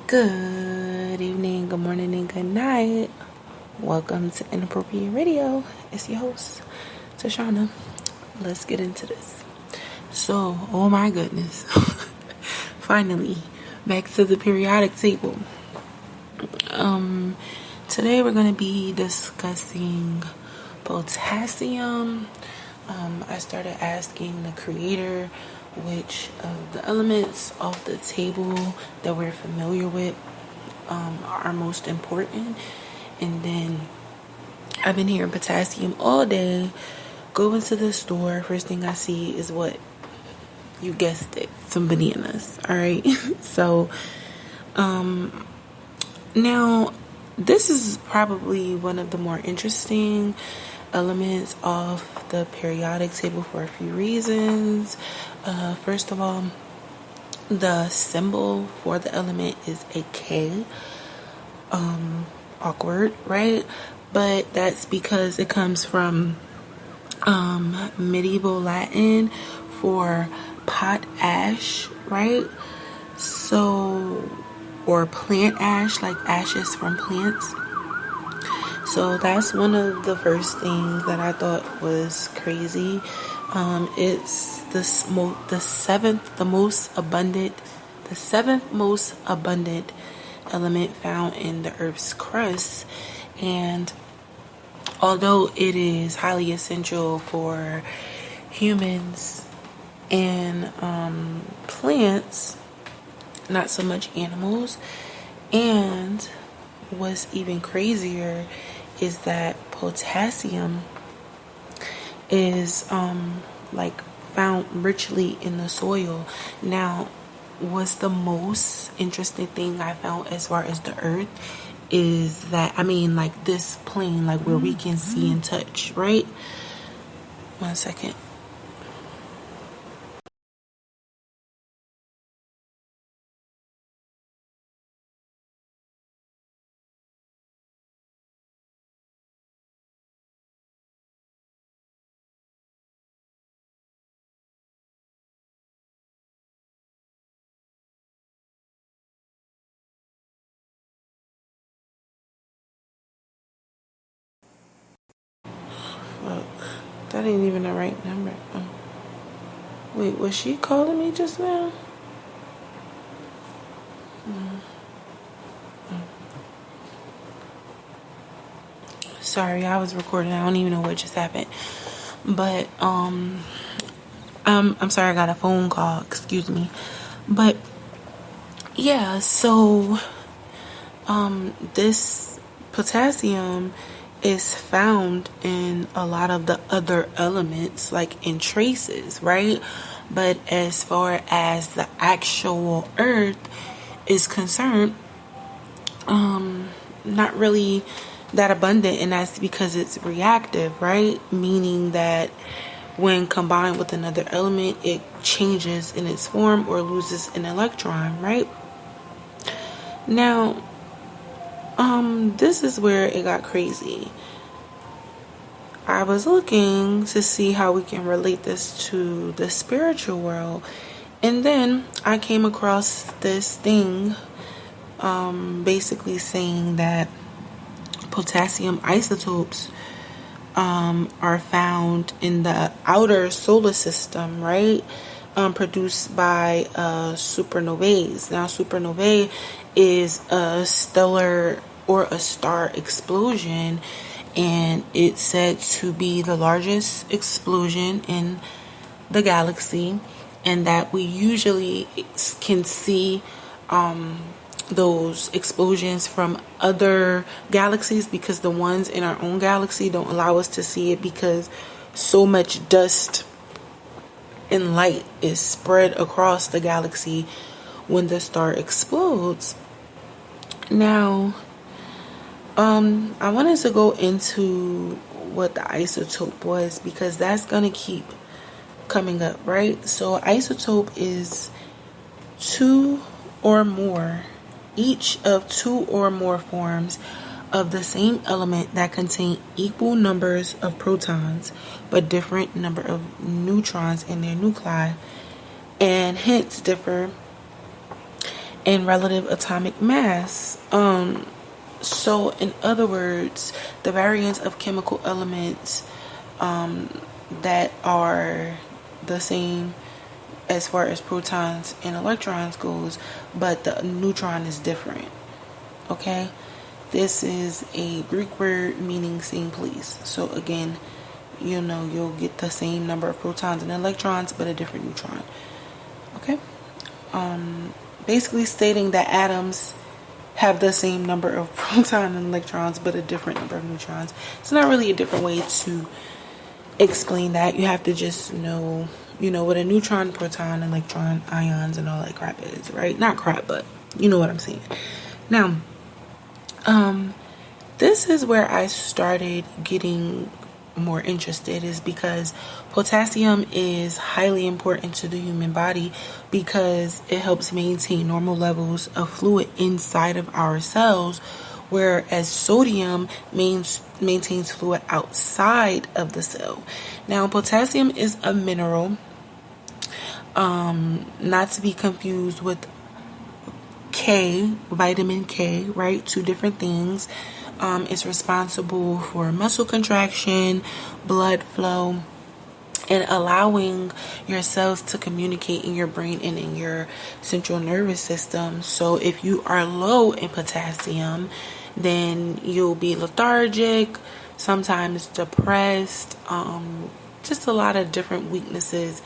Good evening, good morning, and good night. Welcome to Inappropriate Radio. It's your host, Tashana. Let's get into this. So, oh my goodness. Finally, back to the periodic table. Today we're going to be discussing potassium. I started asking the creator which of the elements off the table that we're familiar with are most important. And then I've been hearing potassium all day. Go into the store, first thing I see is what? You guessed it, some bananas. All right. So now this is probably one of the more interesting elements of the periodic table for a few reasons. First of all, the symbol for the element is a K. Awkward, right? But that's because it comes from medieval Latin for pot ash, right? So, or plant ash, like ashes from plants. So that's one of the first things that I thought was crazy. It's the seventh most abundant element found in the Earth's crust, and although it is highly essential for humans and plants, not so much animals. And what's even crazier is that potassium is like found richly in the soil. Now, what's the most interesting thing I found as far as the earth is that, like this plane, like where we can see and touch, right? 1 second. Look, that ain't even the right number. Oh. Wait, was she calling me just now? Sorry, I was recording. I don't even know what just happened. But I'm sorry, I got a phone call. Excuse me. But yeah, so this potassium is found in a lot of the other elements, like in traces, right? But as far as the actual earth is concerned, not really that abundant, and that's because it's reactive, right? Meaning that when combined with another element, it changes in its form or loses an electron, right? Now, this is where it got crazy. I was looking to see how we can relate this to the spiritual world, and then I came across this thing basically saying that potassium isotopes are found in the outer solar system, right? Produced by supernovae. Now, supernovae is a stellar or a star explosion, and it's said to be the largest explosion in the galaxy, and that we usually can see those explosions from other galaxies, because the ones in our own galaxy don't allow us to see it because so much dust and light is spread across the galaxy when the star explodes. Now, I wanted to go into what the isotope was, because that's gonna keep coming up, right? So isotope is two or more, each of two or more forms of the same element that contain equal numbers of protons but different number of neutrons in their nuclei, and hence differ and relative atomic mass. So in other words, the variance of chemical elements that are the same as far as protons and electrons goes, but the neutron is different. Okay, this is a Greek word meaning same place. So again, you'll get the same number of protons and electrons but a different neutron. Okay, basically stating that atoms have the same number of protons and electrons but a different number of neutrons. It's not really a different way to explain that. You have to just know what a neutron, proton, electron, ions, and all that crap is, right? Not crap, but you know what I'm saying. Now, this is where I started getting more interested, is because potassium is highly important to the human body because it helps maintain normal levels of fluid inside of our cells, whereas sodium maintains fluid outside of the cell. Now, potassium is a mineral, not to be confused with vitamin K, right? Two different things. It's responsible for muscle contraction, blood flow, and allowing your cells to communicate in your brain and in your central nervous system. So if you are low in potassium, then you'll be lethargic, sometimes depressed, just a lot of different weaknesses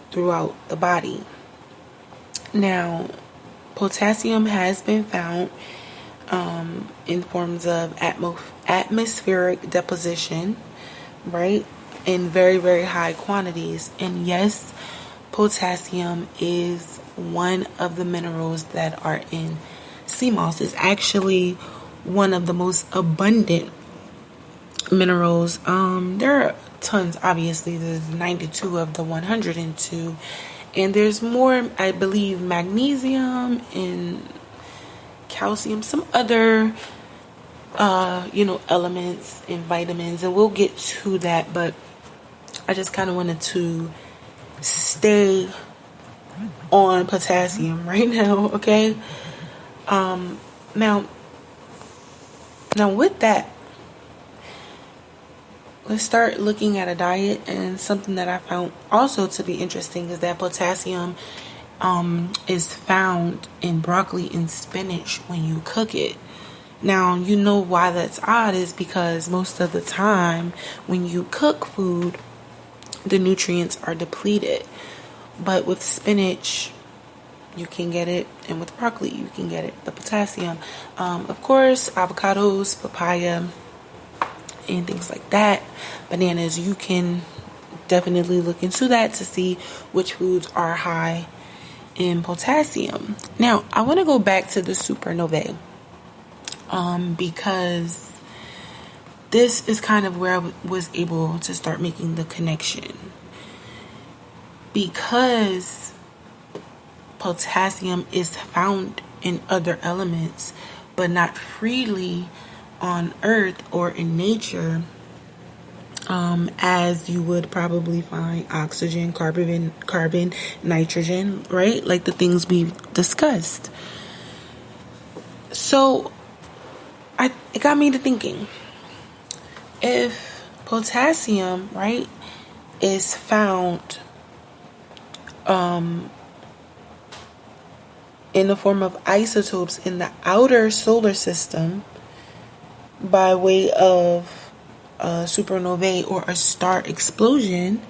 throughout the body. Now, potassium has been found in forms of atmospheric deposition, right, in very, very high quantities. And yes, potassium is one of the minerals that are in sea moss. It's actually one of the most abundant minerals. There are tons, obviously. There's 92 of the 102, and there's more, I believe, magnesium and calcium, some other elements and vitamins, and we'll get to that, but I just kind of wanted to stay on potassium right now. Okay. Now with that, let's start looking at a diet. And something that I found also to be interesting is that potassium is found in broccoli and spinach when you cook it. Now, you know why that's odd is because most of the time when you cook food, the nutrients are depleted. But with spinach, you can get it, and with broccoli, you can get it, the potassium. Of course, avocados, papaya, and things like that. Bananas, you can definitely look into that to see which foods are high in potassium. Now, I want to go back to the supernovae, because this is kind of where I was able to start making the connection. Because potassium is found in other elements, but not freely on Earth or in nature, as you would probably find oxygen, carbon, nitrogen, right? Like the things we've discussed. So it got me to thinking, if potassium, right, is found in the form of isotopes in the outer solar system by way of a supernovae or a star explosion,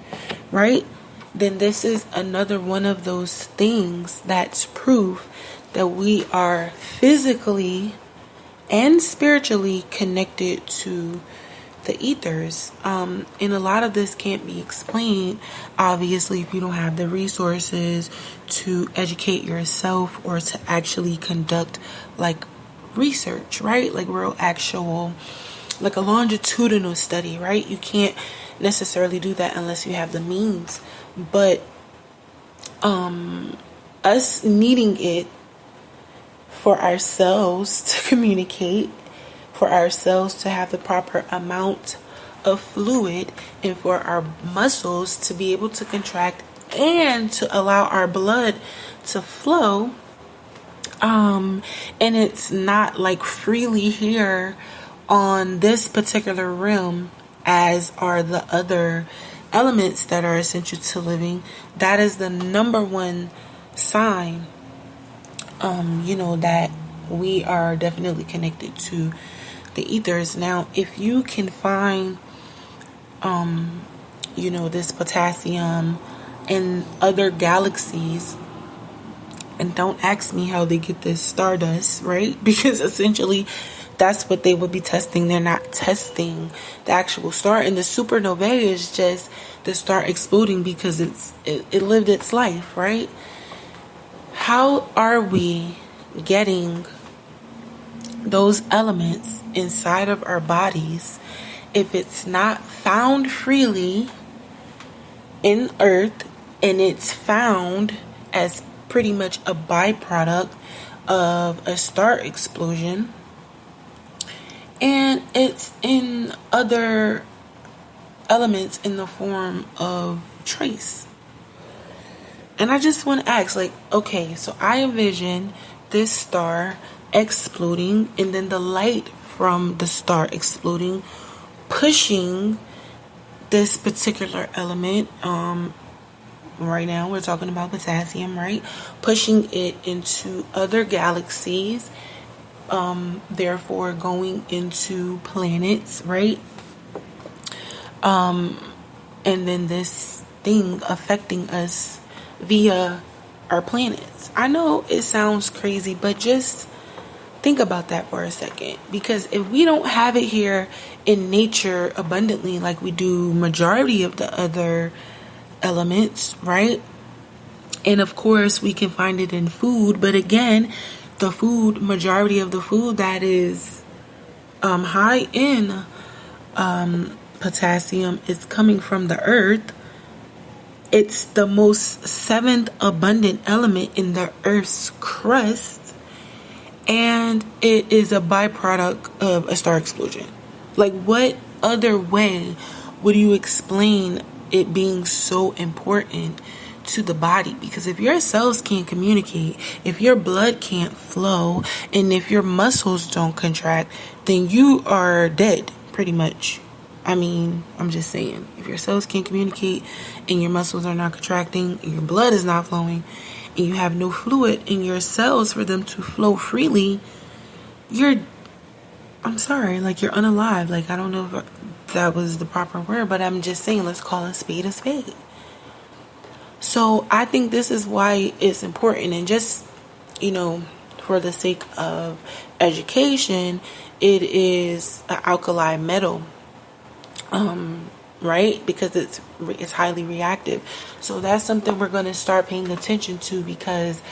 right? Then this is another one of those things that's proof that we are physically and spiritually connected to the ethers. And a lot of this can't be explained, obviously, if you don't have the resources to educate yourself or to actually conduct like research, right? Like real actual, like a longitudinal study, right? You can't necessarily do that unless you have the means. But us needing it for ourselves to communicate, for ourselves to have the proper amount of fluid, and for our muscles to be able to contract and to allow our blood to flow, And it's not like freely here on this particular realm as are the other elements that are essential to living. That is the number one sign, that we are definitely connected to the ethers. Now, if you can find, this potassium in other galaxies, and don't ask me how they get this stardust, right? Because essentially that's what they would be testing. They're not testing the actual star. And the supernova is just the star exploding because it lived its life, right? How are we getting those elements inside of our bodies if it's not found freely in Earth, and it's found as pretty much a byproduct of a star explosion, and it's in other elements in the form of trace? And I just want to ask, okay, so I envision this star exploding, and then the light from the star exploding pushing this particular element. Right now we're talking about potassium, right? Pushing it into other galaxies, therefore going into planets, right? And then this thing affecting us via our planets. I know it sounds crazy, but just think about that for a second. Because if we don't have it here in nature abundantly like we do majority of the other elements, right? And of course we can find it in food, but again, majority of the food that is high in potassium is coming from the earth. It's the most seventh abundant element in the earth's crust, and it is a byproduct of a star explosion. Like, what other way would you explain it being so important to the body? Because if your cells can't communicate, if your blood can't flow, and if your muscles don't contract, then you are dead, pretty much. I mean, I'm just saying, if your cells can't communicate and your muscles are not contracting and your blood is not flowing and you have no fluid in your cells for them to flow freely, I'm sorry, you're unalive. I don't know if that was the proper word, but I'm just saying, let's call a spade a spade. So I think this is why it's important, and just, for the sake of education, it is an alkali metal. Right? Because it's highly reactive. So that's something we're going to start paying attention to, because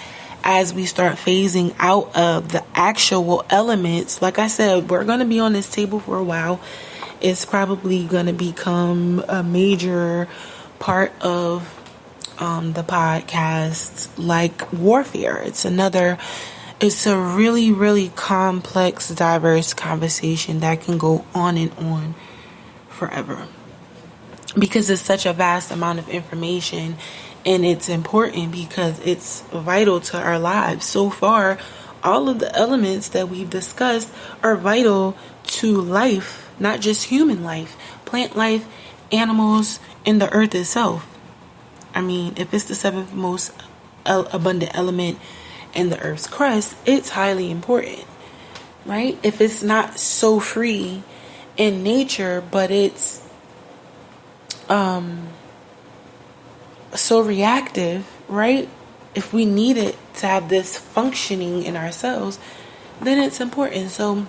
as we start phasing out of the actual elements, like I said, we're going to be on this table for a while. It's probably going to become a major part of the podcast, like warfare. It's a really, really complex, diverse conversation that can go on and on forever, because it's such a vast amount of information, and it's important because it's vital to our lives. So far, all of the elements that we've discussed are vital to life, not just human life, plant life, animals, and the earth itself. I mean, if it's the seventh most abundant element in the earth's crust, it's highly important, right? If it's not so free in nature, but it's so reactive, right? If we need it to have this functioning in ourselves, then it's important. So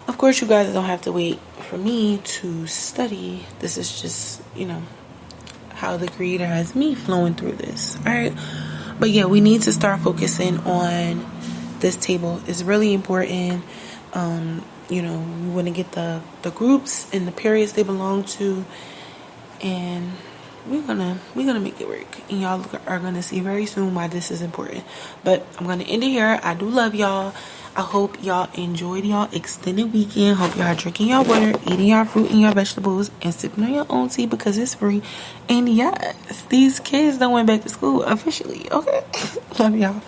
of course you guys don't have to wait for me to study. This is just, how the creator has me flowing through this. All right. But yeah, we need to start focusing on this table. It's really important. We want to get the groups and the periods they belong to, and we're gonna make it work. And y'all are gonna see very soon why this is important. But I'm gonna end it here. I do love y'all. I hope y'all enjoyed y'all extended weekend. Hope y'all drinking y'all water, eating y'all fruit and y'all vegetables, and sipping on your own tea because it's free. And yes, these kids done went back to school officially. Okay. Love y'all.